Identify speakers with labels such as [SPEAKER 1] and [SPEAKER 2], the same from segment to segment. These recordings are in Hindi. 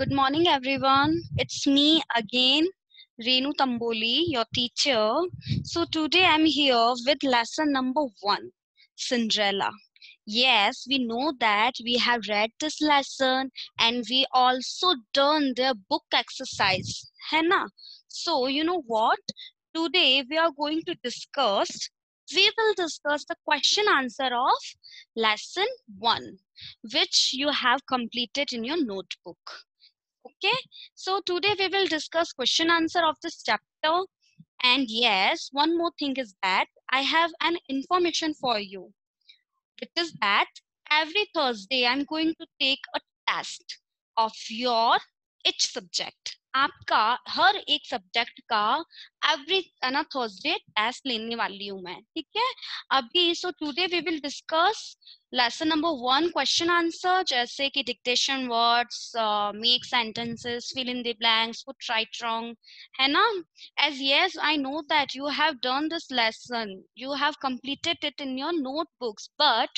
[SPEAKER 1] Good morning, everyone. It's me again, Renu Tamboli, your teacher. So, today I'm here with lesson number 1, Cinderella. Yes, we know that we have read this lesson and we also done the book exercise. है ना? So, you know what? Today we will discuss the question answer of lesson 1, which you have completed in your notebook. Okay, so today we will discuss question answer of this chapter. And yes, one more thing is that I have an information for you. It is that every Thursday I'm going to take a test of your each subject. आपका हर एक सब्जेक्ट का एवरी ना थर्सडे टेस्ट लेने वाली हूँ मैं, ठीक है? अभी so today we will discuss lesson number 1 question answer, जैसे कि dictation words, make sentences, fill in the blanks, put right wrong, है ना? As yes, I know that you have done this lesson, you have completed it in your notebooks, but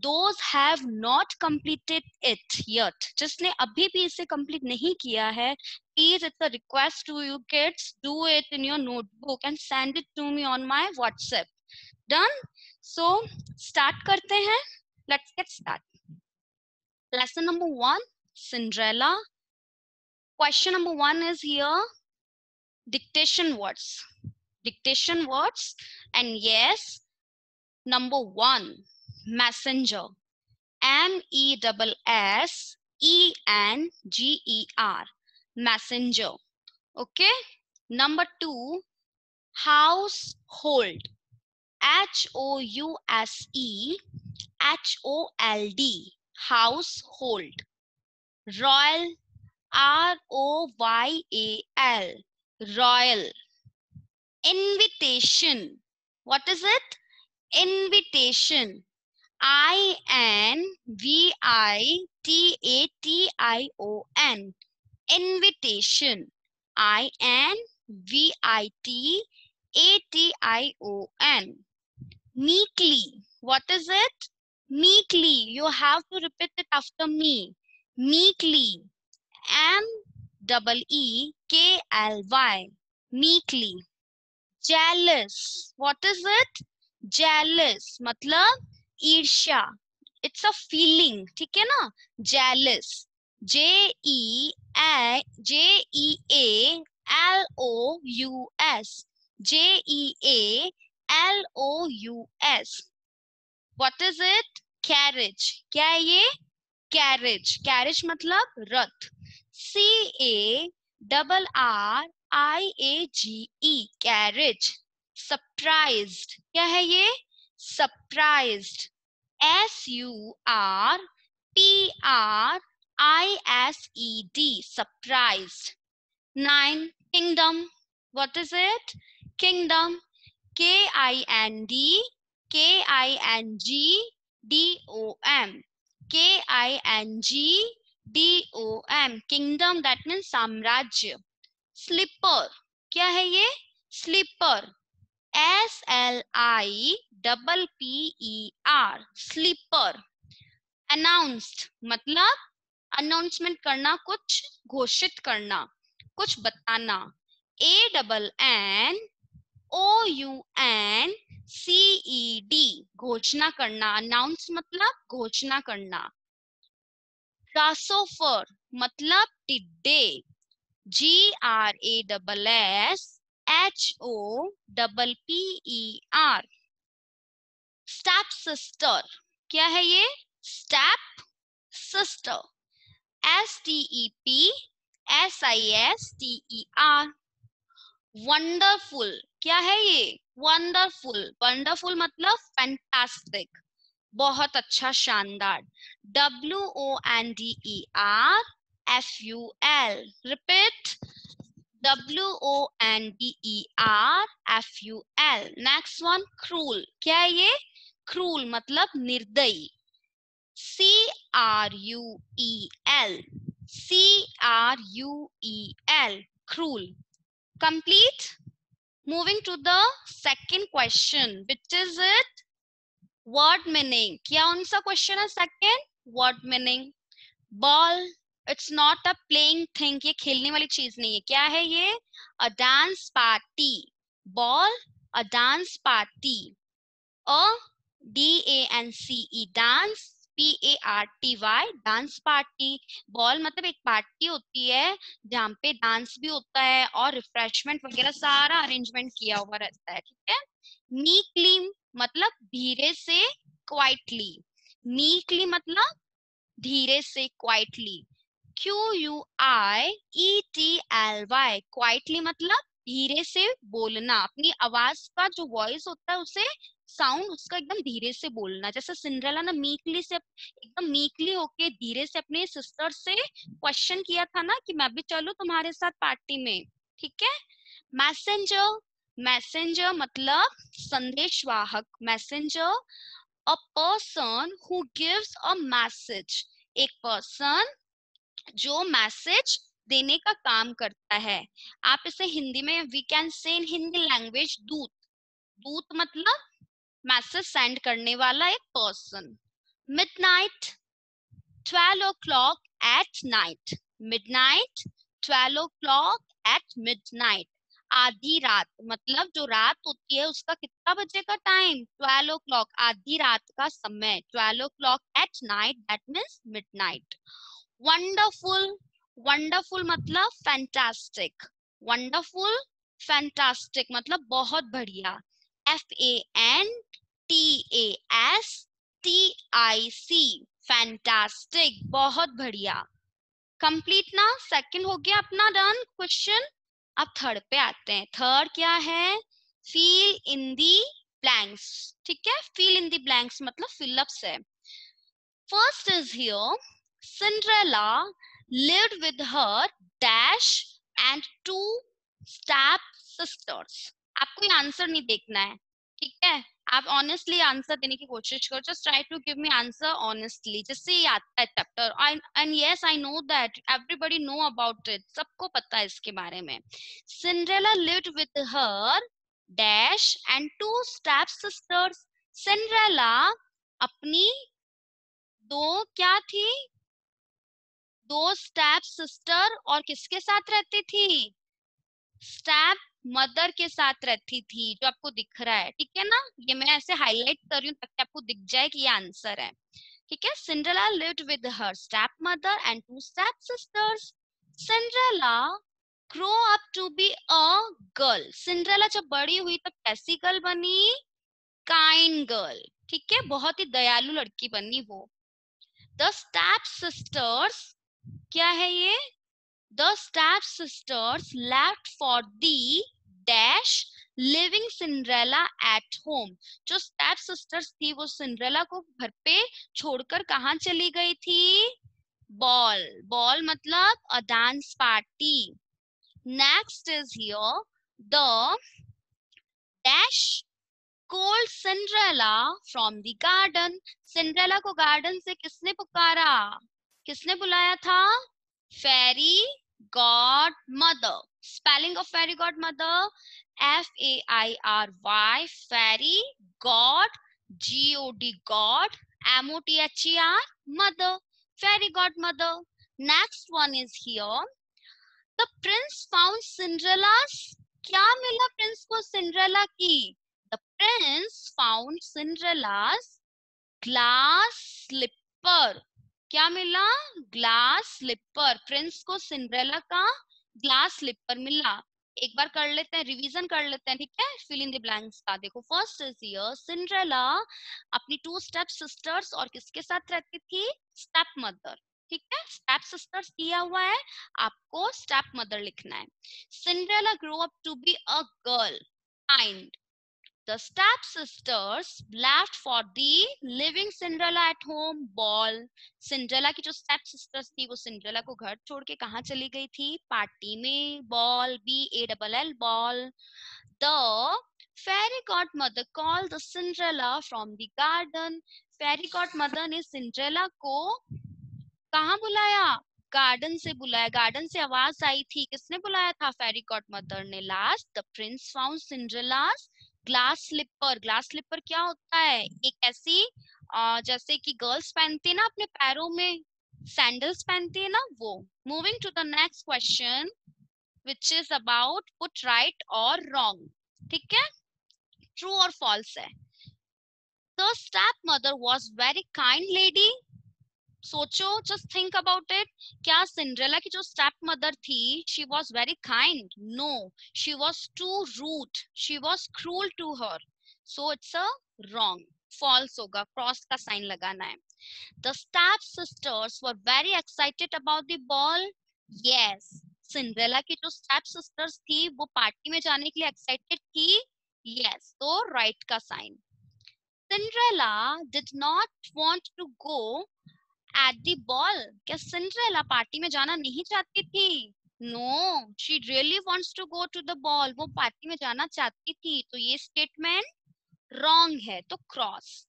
[SPEAKER 1] those have not completed it yet. जिसने अभी भी इसे complete नहीं किया है, please, it's a request to you kids, do it in your notebook and send it to me on my WhatsApp. Done? So, start करते हैं. Let's get started. Lesson number 1, Cinderella. Question number 1 is here. Dictation words. Dictation words. And yes, number 1, messenger. MESSENGER. Messenger. Okay. Number 2, household. HOUSEHOLD. Household. Royal. ROYAL. Royal. Invitation. What is it? Invitation. INVITATION. Invitation. INVITATION. Meekly. What is it? Meekly. You have to repeat it after me. Meekly. MEEKLY. Meekly. Jealous. What is it? Jealous. मतलब ईर्ष्या. It's a feeling. ठीक है ना? Jealous. JEALOUS. JEALOUS. What is it? Carriage. क्या है ये? Carriage. Carriage मतलब रथ. CARRIAGE. Carriage. Surprised. क्या है ये? Surprised. SURPRISED. Surprised. 9, kingdom. What is it? Kingdom. KINDOM. KINGDOM. Kingdom, that means साम्राज्य. Slipper. क्या है ये? Slipper. SLIPPER. Slipper. Announced मतलब announcement करना, कुछ घोषित करना, कुछ बताना. ANNOUNCED. घोषणा करना. Announce मतलब घोषणा करना. Grasshopper मतलब टिड्डे. GRASSHOPPER. Step sister. क्या है ये? Step sister. STEPSISTER. Wonderful. क्या है ये? Wonderful. Wonderful मतलब fantastic. बहुत अच्छा, शानदार. WONDERFUL. Repeat. WONDERFUL. Next one, cruel. क्या है ये? Cruel मतलब निर्दयी. CRUEL. CRUEL. Cruel. Complete. Moving to the second question, which is it? Word meaning. क्या उनसा question है second? Word meaning. Ball, it's not a playing thing, ये खेलने वाली चीज नहीं है। क्या है ये? अ डांस पार्टी। बॉल, अ डांस पार्टी। अ DANCE dance, PARTY dance party. Ball मतलब एक पार्टी होती है जहाँ पे डांस भी होता है और रिफ्रेशमेंट वगैरह सारा अरेंजमेंट किया हुआ रहता है, ठीक है। मीकली मतलब धीरे से, क्वाइटली। मीकली मतलब धीरे से, क्वाइटली। QUIETLY क्वाइटली मतलब धीरे से बोलना, अपनी आवाज का जो वॉइस होता है उसे साउंड उसका एकदम धीरे से बोलना। जैसे सिंड्रेला ना मीकली से, एकदम मीकली होके धीरे से अपने सिस्टर से क्वेश्चन किया था ना कि मैं भी चलूं तुम्हारे साथ पार्टी में, ठीक है। मैसेंजर, मैसेंजर मतलब संदेशवाहक। Messenger, a person who gives a message, एक पर्सन जो मैसेज देने का काम करता है। आप इसे हिंदी में, we can say in Hindi language, दूत। दूत मतलब मैसेज सेंड करने वाला एक person. Midnight, 12 o'clock at night। Midnight, 12 o'clock at midnight। आधी रात मतलब जो रात होती है उसका कितना बजे का टाइम? 12 o'clock, आधी रात का समय। 12 o'clock at night, that means midnight। Wonderful, wonderful मतलब फैंटास्टिक। वंडरफुल, फैंटास्टिक मतलब बहुत बढ़िया। FANTASTIC फैंटास्टिक, बहुत बढ़िया। कंप्लीट ना, सेकंड हो गया अपना डन क्वेश्चन। अब थर्ड पे आते हैं। थर्ड क्या है? फिल इन दी ब्लैंक्स, ठीक है। फिल इन दी ब्लैंक्स मतलब फिलअप्स है। First is here, Cinderella lived with her dash and two step sisters. आपको ये आंसर नहीं देखना है, ठीक है। आप ऑनेस्टली आंसर देने की कोशिश करो। Just try to give me answer honestly, जिससे ये आता है chapter. And yes I know that everybody know about it, सबको पता है इसके बारे में। Cinderella lived with her dash and two step sisters. Cinderella अपनी दो क्या थी? दो स्टेप सिस्टर और किसके साथ रहती थी? स्टेप मदर के साथ रहती थी, जो आपको दिख रहा है, ठीक है ना। ये मैं ऐसे हाईलाइट कर रही हूँ ताकि आपको दिख जाए कि ये आंसर है, ठीक है। Cinderella lived with her step mother and two step sisters. Cinderella grow up to be a girl. Cinderella जब बड़ी हुई तब कैसी गर्ल बनी? काइंड गर्ल, ठीक है, बहुत ही दयालु लड़की बनी वो। द स्टेप सिस्टर्स, क्या है ये? The step sisters left for the dash living Cinderella at home। जो step sisters थी वो सिंड्रेला को घर पे छोड़कर कहाँ चली गई थी? बॉल, बॉल मतलब a dance party। Next is here, the dash called Cinderella from the garden। Cinderella को गार्डन से किसने पुकारा? किसने बुलाया था? Fairy godmother. Spelling of fairy godmother, FAIRY, fairy god, GOD god, MOTHER mother, fairy godmother. Next one is here, the prince found Cinderella's. क्या मिला प्रिंस को सिंड्रेला की? The prince found Cinderella's glass slipper. क्या मिला? Glass slipper. प्रिंस को सिंड्रेला का ग्लास स्लीपर मिला। एक बार कर लेते हैं, रिवीजन कर लेते हैं, ठीक है। फिल इन द ब्लैंक्स का देखो। फर्स्ट इज हियर, सिंड्रेला अपनी टू स्टेप सिस्टर्स और किसके साथ रहती थी? स्टेप मदर, ठीक है। स्टेप सिस्टर्स दिया हुआ है, आपको स्टेप मदर लिखना है। Cinderella grow up to be a girl kind. The step sisters left for the living Cinderella at home ball। Cinderella की जो स्टेप सिस्टर्स थी वो सिंड्रेला को घर छोड़ के कहाँ चली गई थी? पार्टी में। Ball, BALL ball. The fairy godmother called the Cinderella from the garden। fairy godmother ने सिंड्रेला को कहाँ बुलाया? गार्डन से बुलाया। गार्डन से आवाज आई थी, किसने बुलाया था? फेरी गॉडमदर ने। Last, the prince found Cinderella's glass slipper. Glass slipper क्या होता है? एक ऐसी जैसे कि गर्ल्स पहनती है ना अपने पैरों में, सैंडल्स पहनती है ना वो. Moving to the next question which is about put right or wrong. ठीक है, ट्रू और फॉल्स है. The stepmother was very kind lady. सोचो, जस्ट थिंक अबाउट इट. क्या सिंड्रेला की जो स्टेप मदर थी, she was very kind? No, she was too rude, she was cruel to her. So it's a wrong, false होगा, क्रॉस का साइन लगाना है. The step sisters were very excited about the ball. Yes, Cinderella की जो स्टेप सिस्टर्स थी वो पार्टी में जाने के लिए एक्साइटेड थी. Yes, तो राइट का sign. Cinderella did not want to go at the ball. क्या सिंड्रेला पार्टी में जाना नहीं चाहती थी? No, she really wants to go to the ball. वो पार्टी में जाना चाहती थी. तो ये स्टेटमेंट रॉन्ग है, तो cross.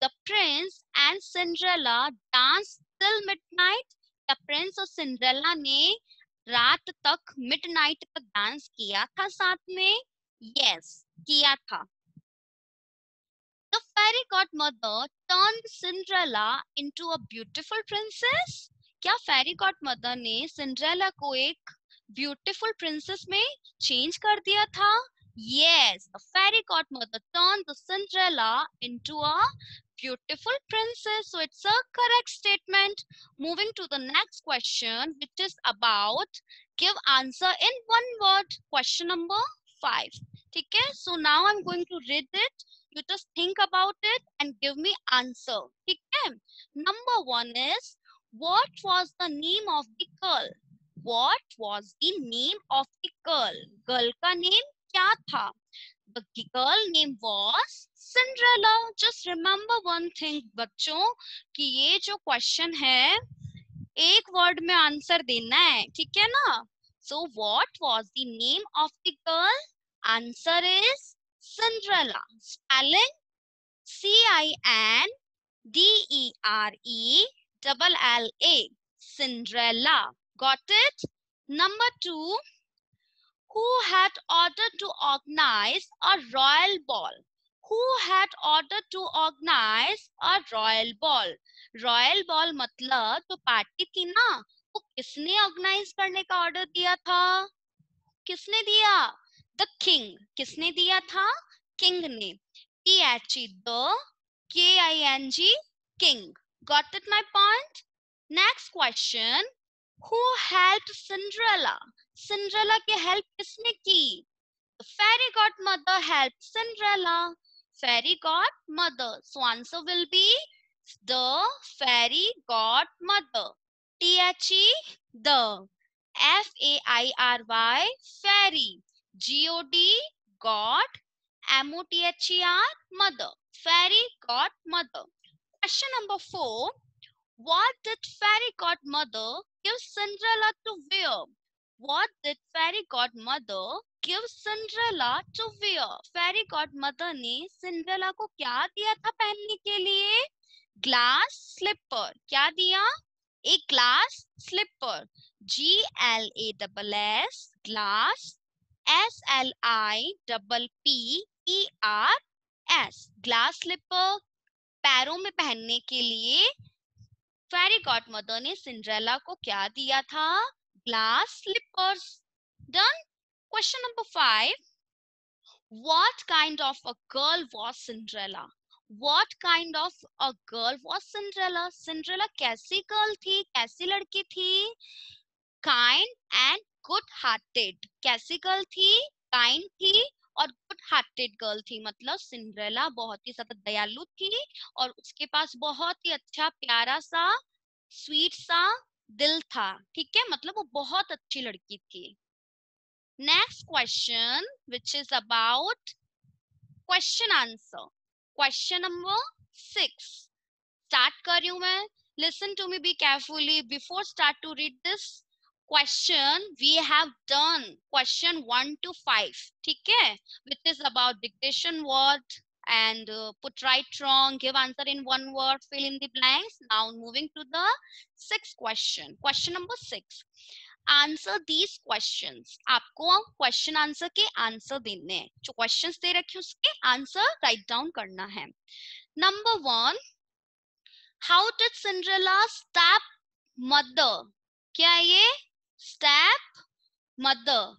[SPEAKER 1] The prince and Cinderella danced till midnight. The prince और सिंड्रेला ने रात तक मिडनाइट तक डांस किया था साथ में. Yes, किया था. The fairy godmother turned Cinderella into a beautiful princess. क्या fairy godmother ने सिंड्रेला को एक ब्यूटीफुल प्रिंसेस में चेंज कर दिया था? Yes, the fairy godmother turned the Cinderella into a beautiful princess. So it's a correct statement. Moving to the next question, which is about give answer in one word. Question number 5. ठीक है? So now I'm going to read it. You just think about it and give me answer. ठीक है? Number 1 is, what was the name of the girl? What was the name of the girl? Girl का name क्या था? The girl name was Cinderella. Just remember one thing बच्चों, कि ये जो question है एक वर्ड में आंसर देना है, ठीक है ना? So what was the name of the girl? Answer is Cinderella. Spelling Cinderella. Cinderella. Got it? Number 2. Who had ordered to organize a royal ball? Who had ordered to organize a royal ball? Royal ball मतलब जो पार्टी थी ना, वो किसने ऑर्गेनाइज करने का ऑर्डर दिया था? किसने दिया? The king. किसने दिया था? King ने. T-H-E, the, K-I-N-G, king. Got it my point? Next question. Who helped Cinderella? Cinderella की help किसने की? The fairy godmother helped Cinderella. Fairy godmother. So answer will be the fairy godmother. T-H-E, the. F-A-I-R-Y, fairy. G-O-D, god. M-O-T-H-E-R, mother. Fairy godmother. Question number 4. What did fairy godmother give Cinderella to wear? What did fairy godmother give Cinderella to wear? Fairy godmother ने Cinderella को क्या दिया था पहनने के लिए? Glass slipper. क्या दिया? एक glass slipper. G-L-A-S-S, glass. S-L-I-P-P-E-R-S, glass slipper. पैरों में पहनने के लिए फेरी गॉडमदर ने सिंड्रेला को क्या दिया था? Glass slippers. Done. Question number 5. What kind of a girl was Cinderella? What kind of a girl was Cinderella? Cinderella कैसी गर्ल थी, कैसी लड़की थी? Kind and good hearted. कैसी गर्ल थी? Kind थी और गुड हार्टेड गर्ल थी. मतलब सिंड्रेला बहुत ही ज्यादा दयालु थी और उसके पास बहुत ही अच्छा प्यारा सा स्वीट सा दिल था. ठीक है, मतलब वो बहुत अच्छी लड़की थी. Next question which is about question answer. Question number 6 start कर रही हूं मैं. Listen to me, be carefully. Before start to read this question, we have done question 1 to 5. ठीक है, which is about dictation word and put right wrong, give answer in one word, fill in the blanks. Now moving to the 6th question. Question number 6. Answer these questions. आपको question answer के answer देने हैं. जो questions दे रखे उसके answer write down करना है. Number 1. How did Cinderella's step mother, क्या ये स्टेप मदर,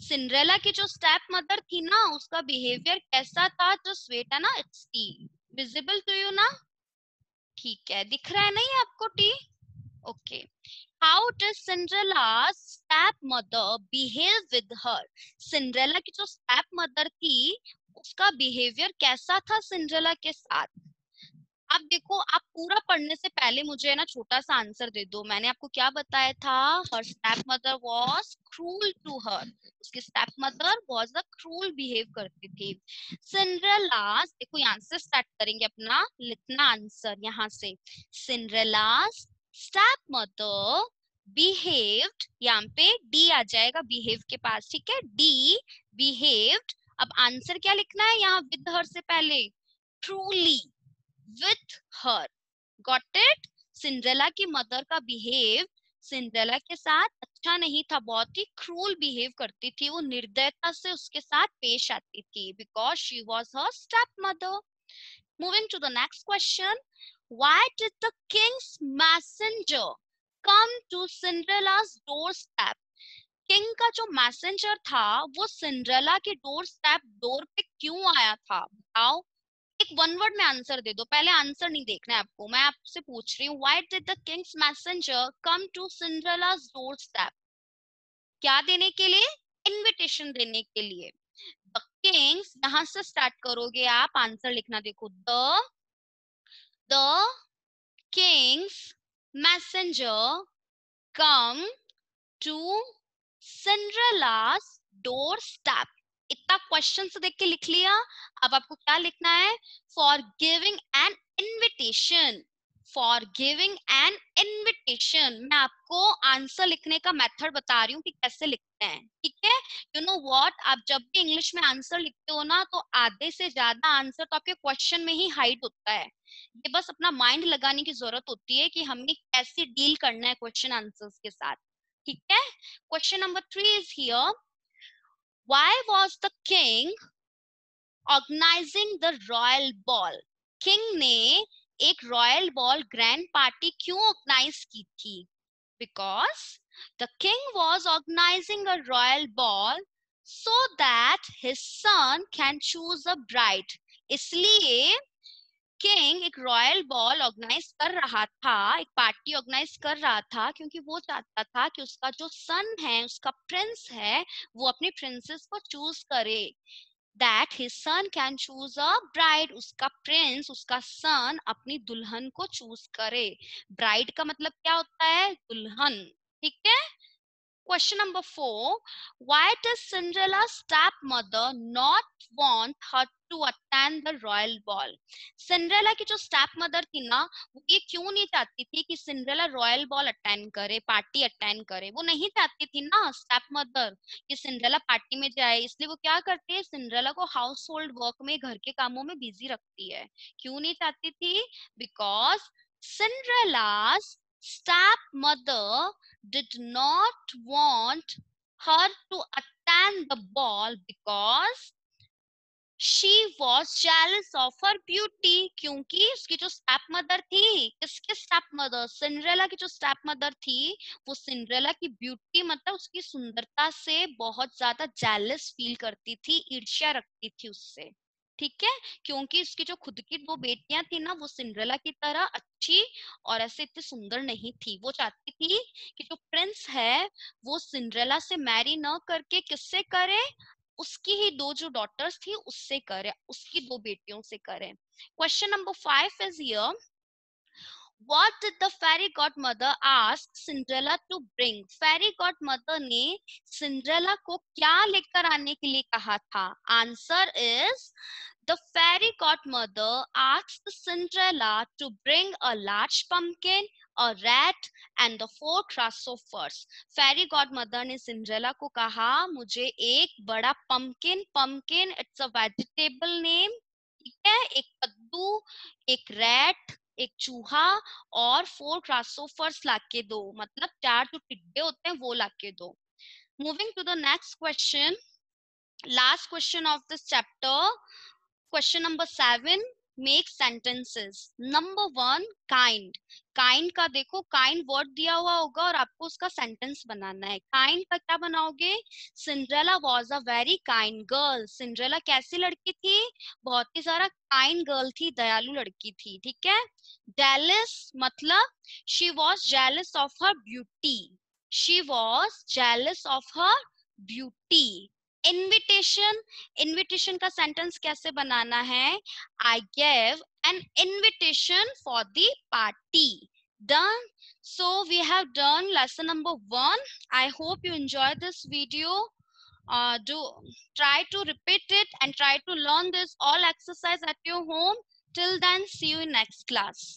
[SPEAKER 1] सिंड्रेला की जो स्टेप मदर थी ना, उसका बिहेवियर कैसा था? जो स्वेट है ना, it's T, visible to you ना? ठीक है, दिख रहा है नहीं आपको T? Okay. How does Cinderella step mother behave with her? Cinderella की जो स्टेप मदर थी, उसका बिहेवियर कैसा था सिंड्रेला के साथ? आप देखो, आप पूरा पढ़ने से पहले मुझे ना छोटा सा आंसर दे दो। मैंने आपको क्या बताया था? Her step mother was cruel to her, उसकी stepmother was a cruel behave करती थी। सिंड्रेला, देखो यहाँ से स्टार्ट करेंगे अपना लिखना आंसर, यहाँ से सिंड्रेलास स्टेप मदर बिहेव्ड, यहाँ पे डी आ जाएगा बिहेव के पास, ठीक है, डी बिहेव्ड। अब आंसर क्या लिखना है यहाँ विद हर से पहले? Truly with her, got it? Cinderella की मदर का बिहेव सिंड्रेला के साथ अच्छा नहीं था, बहुत ही क्रूल बिहेव करती थी, वो निर्दयता से उसके साथ पेश आती थी, because she was her stepmother. Moving to the next question, why did the king's messenger come to Cinderella's doorstep? King का जो मैसेंजर था वो सिंड्रेला के डोर पे क्यों आया था? बताओ, एक वन वर्ड में आंसर दे दो, पहले आंसर नहीं देखना है आपको, मैं आपसे पूछ रही हूँ, why did the king's messenger come to Cinderella's doorstep? क्या देने के लिए? इनविटेशन देने के लिए। द किंग्स, यहां से स्टार्ट करोगे आप आंसर लिखना, देखो, the king's messenger come to Cinderella's doorstep. इतना क्वेश्चन से देख के लिख लिया। अब आपको क्या लिखना है? For giving an invitation, for giving an invitation. मैं आपको आंसर लिखने का मेथड बता रही हूँ कि कैसे लिखते हैं, ठीक है? यू नो व्हाट, आप जब भी इंग्लिश में आंसर लिखते हो ना, तो आधे से ज्यादा आंसर तो आपके क्वेश्चन में ही हाइड होता है। ये बस अपना माइंड लगाने की जरूरत होती है कि हमें कैसे डील करना है क्वेश्चन आंसर्स के साथ, ठीक है? Question number 3 is here. Why was the king organizing the royal ball? King ने एक रॉयल बॉल ग्रैंड पार्टी क्यों ऑर्गेनाइज की थी? Because the king was organizing a royal ball so that his son can choose a bride. इसलिए किंग एक रॉयल बॉल ऑर्गेनाइज कर रहा था, एक पार्टी ऑर्गेनाइज कर रहा था, क्योंकि वो चाहता था कि उसका जो सन है, उसका प्रिंस है, वो अपनी प्रिंसेस को चूज करे, that his son can choose a bride, उसका प्रिंस, उसका सन अपनी दुल्हन को चूज करे। ब्राइड का मतलब क्या होता है? दुल्हन, ठीक है? Question number 4. Why does Cinderella's stepmother not want her to attend the royal ball? Cinderella की जो स्टेप मदर थी ना, वो ये क्यों नहीं चाहती थी कि सिंड्रेला रॉयल बॉल अटेंड करे, पार्टी अटेंड करे? वो नहीं चाहती थी ना स्टेप मदर कि सिंड्रेला पार्टी में जाए, इसलिए वो क्या करती है? सिंड्रेला को हाउस होल्ड वर्क में, घर के कामों में बिजी रखती है। क्यों नहीं चाहती थी? Because Cinderella's stepmother did not want her to attend the ball because she was jealous of her beauty. क्योंकि उसकी जो स्टेप मदर थी, किसकी स्टेप मदर? सिंड्रेला की जो स्टेप मदर थी, वो सिंड्रेला की ब्यूटी मतलब उसकी सुंदरता से बहुत ज्यादा जेलस फील करती थी, ईर्ष्या रखती थी उससे, ठीक है? क्योंकि उसकी जो खुद की दो बेटियां थी ना, वो सिंड्रेला की तरह अच्छी और ऐसे इतनी सुंदर नहीं थी। वो चाहती थी कि जो प्रिंस है वो सिंड्रेला से मैरी न करके किससे करे? उसकी ही दो जो डॉटर्स थी उससे करे, उसकी दो बेटियों से करे। Question number 5 is here. What did the fairy godmother ask Cinderella to bring? Fairy godmother ने सिंड्रेला को क्या लेकर आने के लिए कहा था? Answer is the fairy godmother asked Cinderella to bring a large pumpkin, a rat and the 4 grasshoppers. Fairy godmother ने सिंड्रेला को कहा मुझे एक बड़ा pumpkin, pumpkin it's a vegetable name, ठीक है, एक कद्दू, एक रैट, एक चूहा और 4 ग्रासोफर्स लाके दो, मतलब 4 जो टिड्डे होते हैं वो लाके दो। Moving to the next question, last question of this chapter, question number 7. Make sentences. Number 1, kind. Kind का देखो, काइंड वर्ड दिया हुआ होगा और आपको उसका सेंटेंस बनाना है. काइंड का क्या बनाओगे? Cinderella was a very kind girl. Cinderella कैसी लड़की थी? बहुत ही सारा काइंड गर्ल थी, दयालु लड़की थी. ठीक है. जेलस मतलब she was jealous of her beauty. She was jealous of her beauty. Invitation. Invitation का सेंटेंस कैसे बनाना है? I gave an invitation for the party. Done. So we have done lesson number 1. I hope you enjoyed this video. Do try to repeat it and try to learn this all exercise at your home. Till then, see you in next class.